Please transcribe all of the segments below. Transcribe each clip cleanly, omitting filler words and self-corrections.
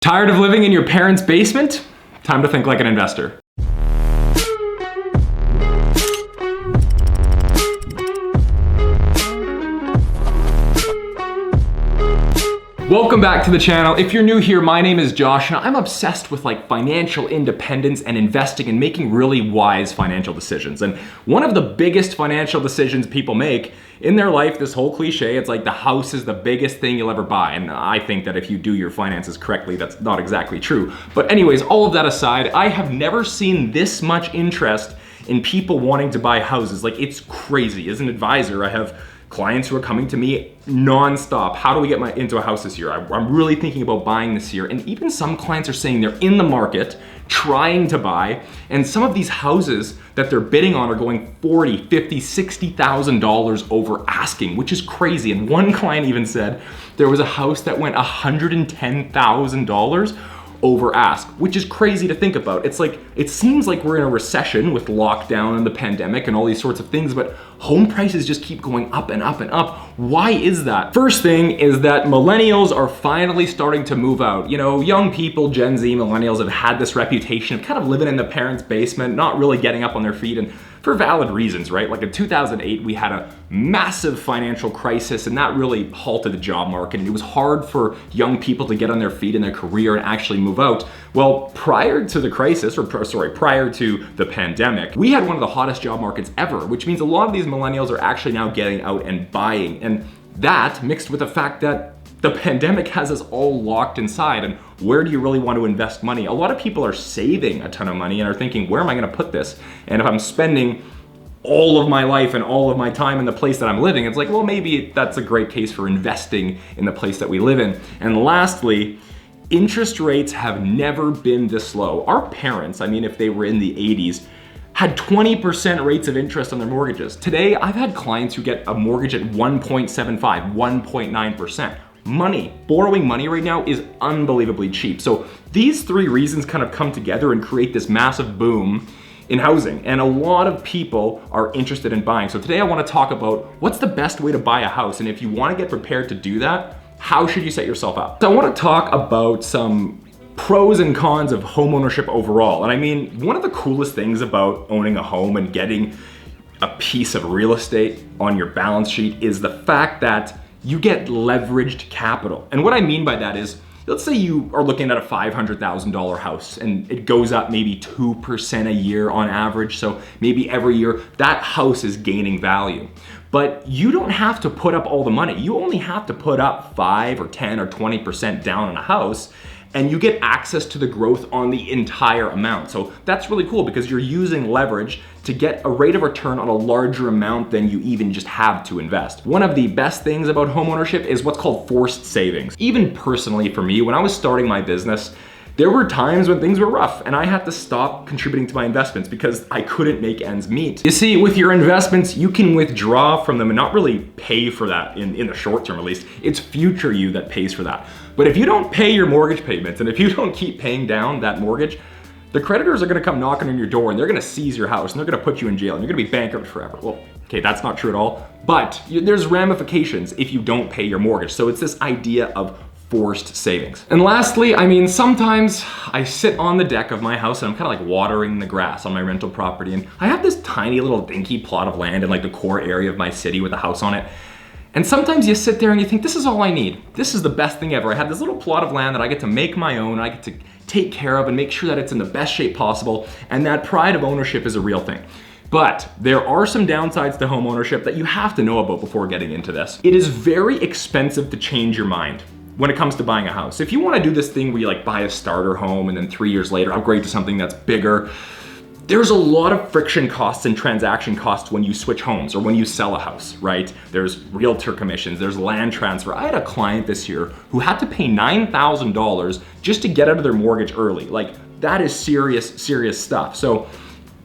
Tired of living in your parents' basement? Time to think like an investor. Welcome back to the channel. If you're new here, my name is Josh and I'm obsessed with financial independence and investing and making really wise financial decisions. And one of the biggest financial decisions people make in their life, this whole cliche, it's like the house is the biggest thing you'll ever buy. And I think that if you do your finances correctly, that's not exactly true. But anyways, all of that aside, I have never seen this much interest in people wanting to buy houses. It's crazy. As an advisor, I have clients who are coming to me non-stop. How do we get into a house this year? I'm really thinking about buying this year. And even some clients are saying they're in the market trying to buy. And some of these houses that they're bidding on are going $40,000, $50,000, $60,000 over asking, which is crazy. And one client even said there was a house that went $110,000 over ask, which is crazy to think about. It seems like we're in a recession with lockdown and the pandemic and all these sorts of things, but home prices just keep going up and up and up. Why is that? First thing is that millennials are finally starting to move out. Young people, Gen Z, millennials have had this reputation of kind of living in the parents' basement, not really getting up on their feet, and for valid reasons, right? In 2008, we had a massive financial crisis and that really halted the job market. And it was hard for young people to get on their feet in their career and actually move out. Well, prior to the crisis, prior to the pandemic, we had one of the hottest job markets ever, which means a lot of these millennials are actually now getting out and buying. And that mixed with the fact that the pandemic has us all locked inside, and where do you really want to invest money? A lot of people are saving a ton of money and are thinking, where am I gonna put this? And if I'm spending all of my life and all of my time in the place that I'm living, it's well, maybe that's a great case for investing in the place that we live in. And lastly, interest rates have never been this low. Our parents, if they were in the 80s, had 20% rates of interest on their mortgages. Today, I've had clients who get a mortgage at 1.75, 1.9%. Borrowing money right now is unbelievably cheap. So these three reasons kind of come together and create this massive boom in housing. And a lot of people are interested in buying. So today I want to talk about what's the best way to buy a house. And if you want to get prepared to do that, how should you set yourself up? So I want to talk about some pros and cons of home ownership overall. And one of the coolest things about owning a home and getting a piece of real estate on your balance sheet is the fact that you get leveraged capital. And what I mean by that is, let's say you are looking at a $500,000 house and it goes up maybe 2% a year on average. So maybe every year that house is gaining value. But you don't have to put up all the money. You only have to put up 5 or 10 or 20% down on a house, and you get access to the growth on the entire amount. So that's really cool because you're using leverage to get a rate of return on a larger amount than you even just have to invest. One of the best things about homeownership is what's called forced savings. Even personally for me, when I was starting my business, there were times when things were rough and I had to stop contributing to my investments because I couldn't make ends meet. You see, with your investments, you can withdraw from them and not really pay for that in the short term at least. It's future you that pays for that. But if you don't pay your mortgage payments and if you don't keep paying down that mortgage, the creditors are gonna come knocking on your door and they're gonna seize your house and they're gonna put you in jail and you're gonna be bankrupt forever. Well, okay, that's not true at all, but there's ramifications if you don't pay your mortgage. So it's this idea of forced savings. And lastly, sometimes I sit on the deck of my house and I'm kind of watering the grass on my rental property. And I have this tiny little dinky plot of land in the core area of my city with a house on it. And sometimes you sit there and you think, this is all I need. This is the best thing ever. I have this little plot of land that I get to make my own. I get to take care of and make sure that it's in the best shape possible. And that pride of ownership is a real thing. But there are some downsides to home ownership that you have to know about before getting into this. It is very expensive to change your mind when it comes to buying a house. If you want to do this thing where you buy a starter home and then 3 years later upgrade to something that's bigger, there's a lot of friction costs and transaction costs when you switch homes or when you sell a house, right? There's realtor commissions, there's land transfer. I had a client this year who had to pay $9,000 just to get out of their mortgage early. That is serious stuff. So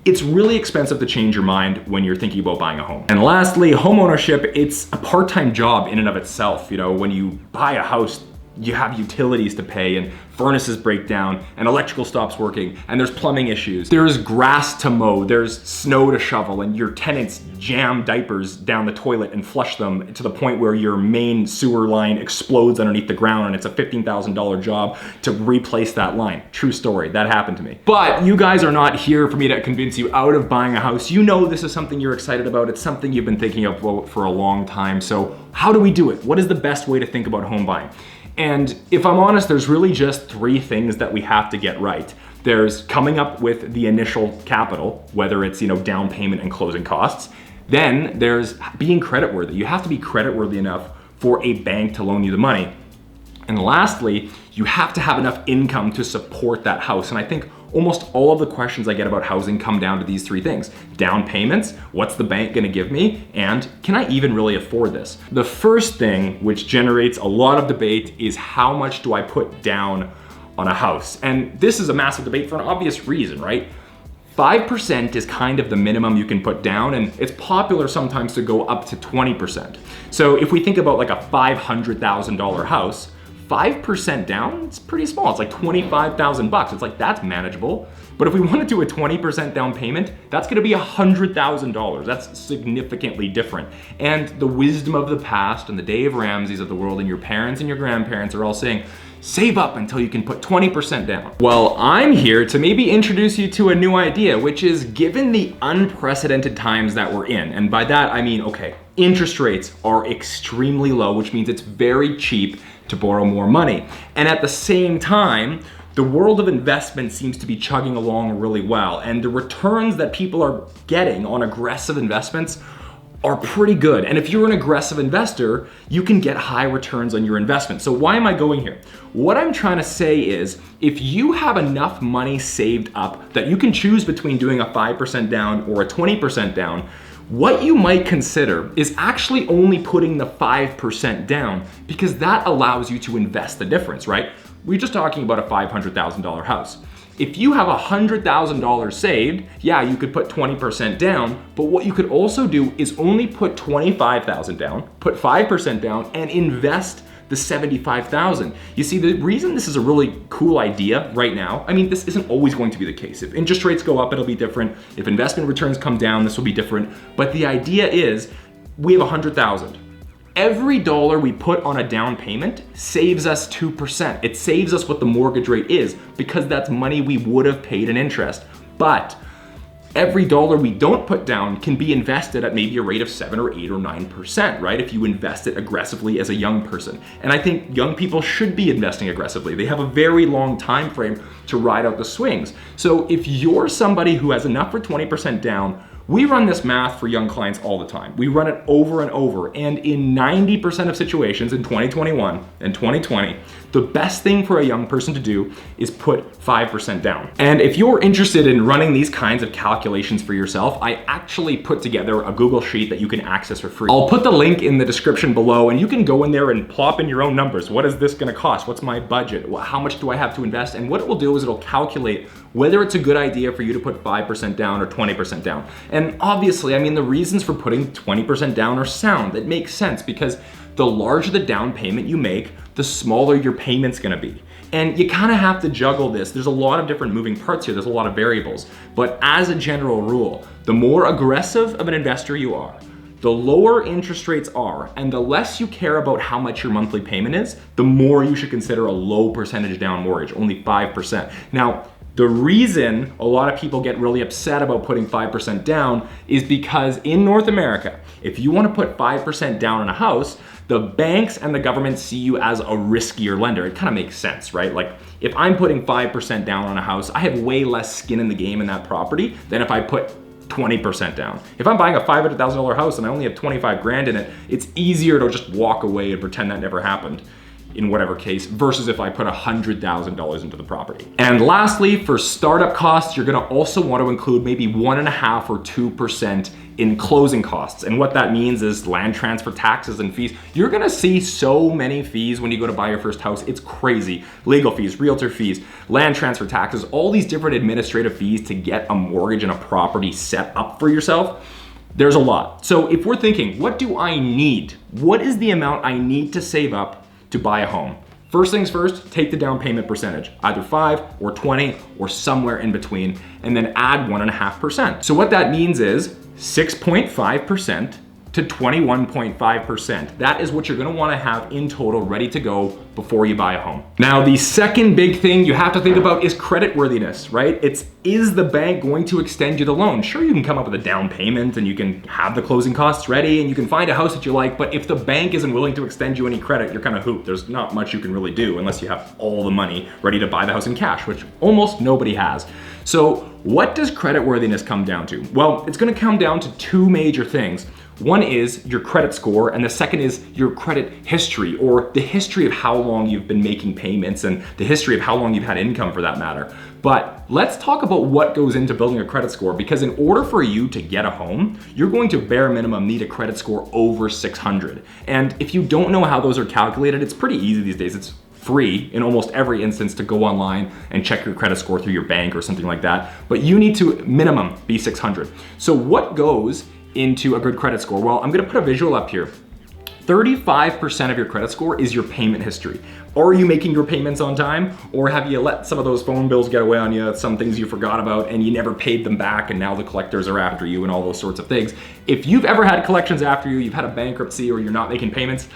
it's really expensive to change your mind when you're thinking about buying a home. And lastly, home ownership, it's a part-time job in and of itself. When you buy a house, you have utilities to pay and furnaces break down and electrical stops working and there's plumbing issues. There's grass to mow, there's snow to shovel, and your tenants jam diapers down the toilet and flush them to the point where your main sewer line explodes underneath the ground and it's a $15,000 job to replace that line. True story, that happened to me. But you guys are not here for me to convince you out of buying a house. You know this is something you're excited about. It's something you've been thinking about for a long time. So how do we do it? What is the best way to think about home buying? And if I'm honest, there's really just three things that we have to get right. There's coming up with the initial capital, whether it's, down payment and closing costs. Then there's being creditworthy. You have to be creditworthy enough for a bank to loan you the money. And lastly, you have to have enough income to support that house. And I think almost all of the questions I get about housing come down to these three things. Down payments, what's the bank gonna give me? And can I even really afford this? The first thing, which generates a lot of debate, is how much do I put down on a house? And this is a massive debate for an obvious reason, right? 5% is kind of the minimum you can put down, and it's popular sometimes to go up to 20%. So if we think about like a $500,000 house, 5% down, it's pretty small. It's like 25,000 bucks. It's like, that's manageable. But if we want to do a 20% down payment, that's gonna be $100,000. That's significantly different. And the wisdom of the past and the Dave Ramseys of the world and your parents and your grandparents are all saying, save up until you can put 20% down. Well, I'm here to maybe introduce you to a new idea, which is given the unprecedented times that we're in, and by that I mean, okay, interest rates are extremely low, which means it's very cheap to borrow more money. And at the same time, the world of investment seems to be chugging along really well, and the returns that people are getting on aggressive investments are pretty good. And if you're an aggressive investor, you can get high returns on your investment. So why am I going here? What I'm trying to say is, if you have enough money saved up that you can choose between doing a 5% down or a 20% down, what you might consider is actually only putting the 5% down, because that allows you to invest the difference, right? We're just talking about a $500,000 house. If you have $100,000 saved, yeah, you could put 20% down, but what you could also do is only put 25,000 down, put 5% down, and invest the 75,000. You see, the reason this is a really cool idea right now, I mean, this isn't always going to be the case. If interest rates go up, it'll be different. If investment returns come down, this will be different. But the idea is, we have 100,000. Every dollar we put on a down payment saves us 2%. It saves us what the mortgage rate is, because that's money we would have paid in interest. But every dollar we don't put down can be invested at maybe a rate of 7 or 8 or 9%, right? If you invest it aggressively as a young person. And I think young people should be investing aggressively. They have a very long time frame to ride out the swings. So if you're somebody who has enough for 20% down, we run this math for young clients all the time. We run it over and over. And in 90% of situations in 2021 and 2020, the best thing for a young person to do is put 5% down. And if you're interested in running these kinds of calculations for yourself, I actually put together a Google Sheet that you can access for free. I'll put the link in the description below, and you can go in there and plop in your own numbers. What is this gonna cost? What's my budget? How much do I have to invest? And what it will do is it'll calculate whether it's a good idea for you to put 5% down or 20% down. And obviously, I mean, the reasons for putting 20% down are sound. It makes sense, because the larger the down payment you make, the smaller your payment's gonna be. And you kind of have to juggle this. There's a lot of different moving parts here. There's a lot of variables. But as a general rule, the more aggressive of an investor you are, the lower interest rates are, and the less you care about how much your monthly payment is, the more you should consider a low percentage down mortgage, only 5%. Now, the reason a lot of people get really upset about putting 5% down is because in North America, if you want to put 5% down on a house, the banks and the government see you as a riskier lender. It kind of makes sense, right? Like, if I'm putting 5% down on a house, I have way less skin in the game in that property than if I put 20% down. If I'm buying a $500,000 house and I only have 25 grand in it, it's easier to just walk away and pretend that never happened, in whatever case, versus if I put $100,000 into the property. And lastly, for startup costs, you're gonna also want to include maybe 1.5 or 2% in closing costs. And what that means is land transfer taxes and fees. You're gonna see so many fees when you go to buy your first house. It's crazy. Legal fees, realtor fees, land transfer taxes, all these different administrative fees to get a mortgage and a property set up for yourself. There's a lot. So if we're thinking, what do I need? What is the amount I need to save up to buy a home? First things first, take the down payment percentage, either 5 or 20 or somewhere in between, and then add 1.5%. So what that means is 6.5% to 21.5%. That is what you're gonna wanna have in total ready to go before you buy a home. Now, the second big thing you have to think about is credit worthiness, right? Is the bank going to extend you the loan? Sure, you can come up with a down payment and you can have the closing costs ready and you can find a house that you like, but if the bank isn't willing to extend you any credit, you're kind of hooped. There's not much you can really do unless you have all the money ready to buy the house in cash, which almost nobody has. So what does credit worthiness come down to? Well, it's gonna come down to two major things. One is your credit score, and the second is your credit history, or the history of how long you've been making payments and the history of how long you've had income for that matter. But let's talk about what goes into building a credit score, because in order for you to get a home, you're going to bare minimum need a credit score over 600. And if you don't know how those are calculated, it's pretty easy these days. It's free in almost every instance to go online and check your credit score through your bank or something like that. But you need to minimum be 600. So what goes into a good credit score? Well, I'm gonna put a visual up here. 35% of your credit score is your payment history. Are you making your payments on time? Or have you let some of those phone bills get away on you, some things you forgot about and you never paid them back and now the collectors are after you and all those sorts of things? If you've ever had collections after you, you've had a bankruptcy or you're not making payments,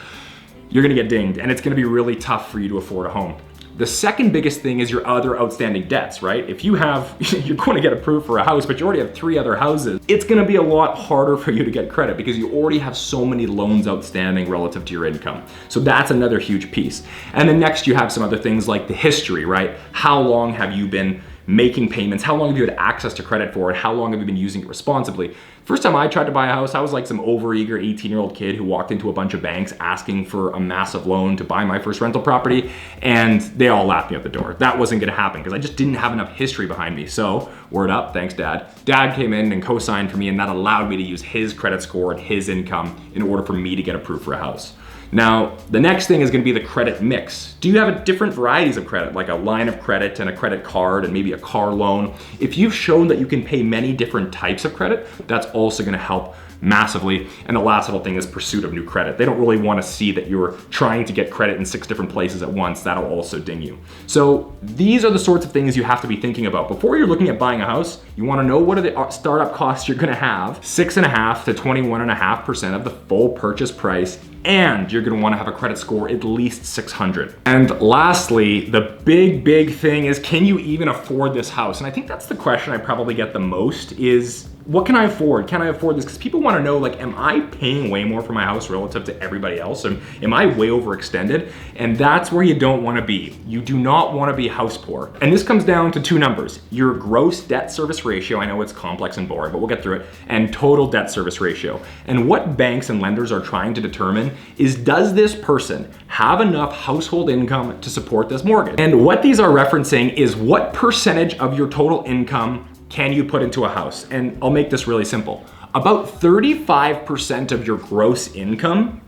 you're gonna get dinged and it's gonna be really tough for you to afford a home. The second biggest thing is your other outstanding debts, right? If you have, you're going to get approved for a house, but you already have 3 other houses, it's gonna be a lot harder for you to get credit because you already have so many loans outstanding relative to your income. So that's another huge piece. And then next you have some other things like the history, right? How long have you been making payments? How long have you had access to credit for it? How long have you been using it responsibly? First time I tried to buy a house, I was like some overeager 18-year-old kid who walked into a bunch of banks asking for a massive loan to buy my first rental property, and they all laughed me out the door. That wasn't gonna happen because I just didn't have enough history behind me. So, word up, thanks Dad. Dad came in and co-signed for me, and that allowed me to use his credit score and his income in order for me to get approved for a house. Now, the next thing is gonna be the credit mix. Do you have different varieties of credit, like a line of credit and a credit card and maybe a car loan? If you've shown that you can pay many different types of credit, that's also gonna help massively. And the last little thing is pursuit of new credit. They don't really wanna see that you're trying to get credit in 6 different places at once. That'll also ding you. So these are the sorts of things you have to be thinking about. Before you're looking at buying a house, you wanna know what are the startup costs you're gonna have, 6.5% to 21.5% of the full purchase price, and you're gonna wanna have a credit score at least 600. And lastly, the big thing is, can you even afford this house? And I think that's the question I probably get the most is, what can I afford? Can I afford this? Because people wanna know, like, am I paying way more for my house relative to everybody else? And am I way overextended? And that's where you don't wanna be. You do not wanna be house poor. And this comes down to 2 numbers, your gross debt service ratio, I know it's complex and boring, but we'll get through it, and total debt service ratio. And what banks and lenders are trying to determine is, does this person have enough household income to support this mortgage? And what these are referencing is what percentage of your total income can you put into a house? And I'll make this really simple. About 35% of your gross income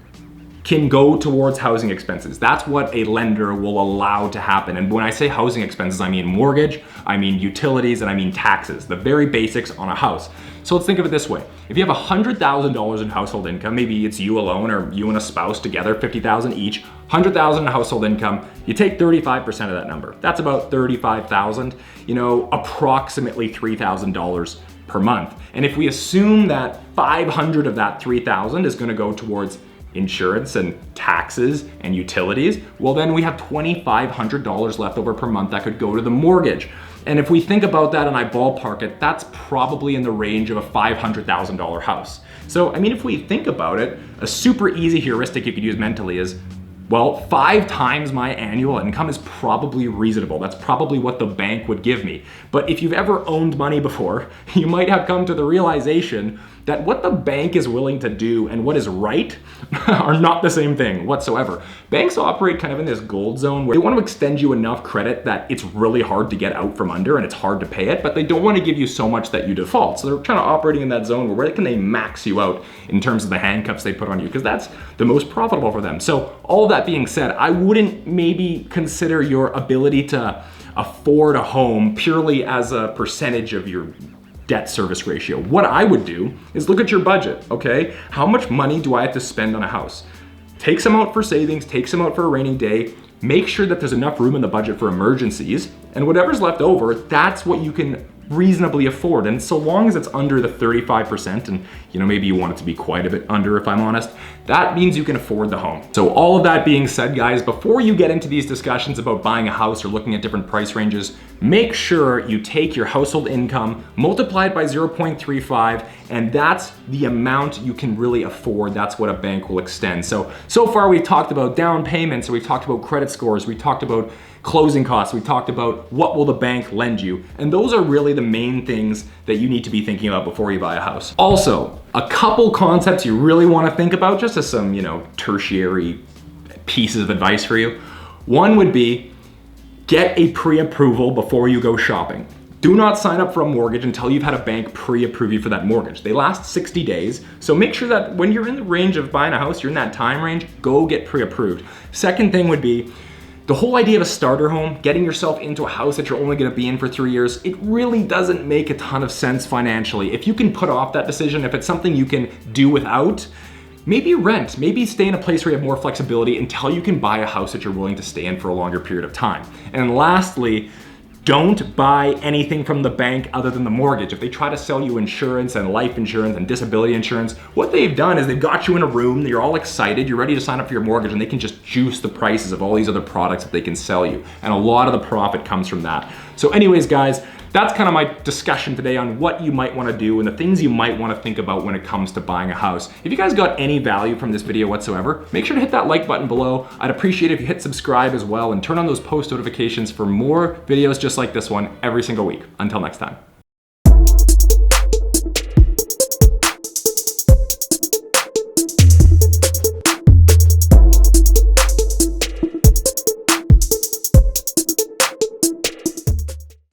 can go towards housing expenses. That's what a lender will allow to happen. And when I say housing expenses, I mean mortgage, I mean utilities, and I mean taxes, the very basics on a house. So let's think of it this way. If you have $100,000 in household income, maybe it's you alone or you and a spouse together, $50,000 each, $100,000 in household income, you take 35% of that number. That's about $35,000, approximately $3,000 per month. And if we assume that 500 of that 3,000 is gonna go towards insurance and taxes and utilities, well then we have $2,500 left over per month that could go to the mortgage. And if we think about that and I ballpark it, that's probably in the range of a $500,000 house. So, I mean, if we think about it, a super easy heuristic you could use mentally is, well, 5 times my annual income is probably reasonable. That's probably what the bank would give me. But if you've ever owned money before, you might have come to the realization that what the bank is willing to do and what is right are not the same thing whatsoever. Banks operate kind of in this gold zone where they want to extend you enough credit that it's really hard to get out from under and it's hard to pay it, but they don't want to give you so much that you default. So they're kind of operating in that zone where can they max you out in terms of the handcuffs they put on you, because that's the most profitable for them. So all that being said, I wouldn't maybe consider your ability to afford a home purely as a percentage of your debt service ratio. What I would do is look at your budget, okay? How much money do I have to spend on a house? Take some out for savings, take some out for a rainy day, make sure that there's enough room in the budget for emergencies, and whatever's left over, that's what you can reasonably afford. And so long as it's under the 35%, and maybe you want it to be quite a bit under if I'm honest, that means you can afford the home. So all of that being said, guys, before you get into these discussions about buying a house or looking at different price ranges, make sure you take your household income, multiply it by 0.35, and that's the amount you can really afford. That's what a bank will extend. So far we've talked about down payments, we've talked about credit scores, we talked about closing costs, we talked about what will the bank lend you, and those are really the main things that you need to be thinking about before you buy a house. Also, a couple concepts you really want to think about, just as some, tertiary pieces of advice for you. One would be, get a pre-approval before you go shopping. Do not sign up for a mortgage until you've had a bank pre-approve you for that mortgage. They last 60 days, so make sure that when you're in the range of buying a house, you're in that time range, go get pre-approved. Second thing would be, the whole idea of a starter home, getting yourself into a house that you're only gonna be in for 3 years, it really doesn't make a ton of sense financially. If you can put off that decision, if it's something you can do without, maybe rent, maybe stay in a place where you have more flexibility until you can buy a house that you're willing to stay in for a longer period of time. And lastly, don't buy anything from the bank other than the mortgage. If they try to sell you insurance and life insurance and disability insurance, what they've done is they've got you in a room, you're all excited, you're ready to sign up for your mortgage, and they can just juice the prices of all these other products that they can sell you. And a lot of the profit comes from that. So anyways, guys, that's kind of my discussion today on what you might want to do and the things you might want to think about when it comes to buying a house. If you guys got any value from this video whatsoever, make sure to hit that like button below. I'd appreciate it if you hit subscribe as well and turn on those post notifications for more videos just like this one every single week. Until next time.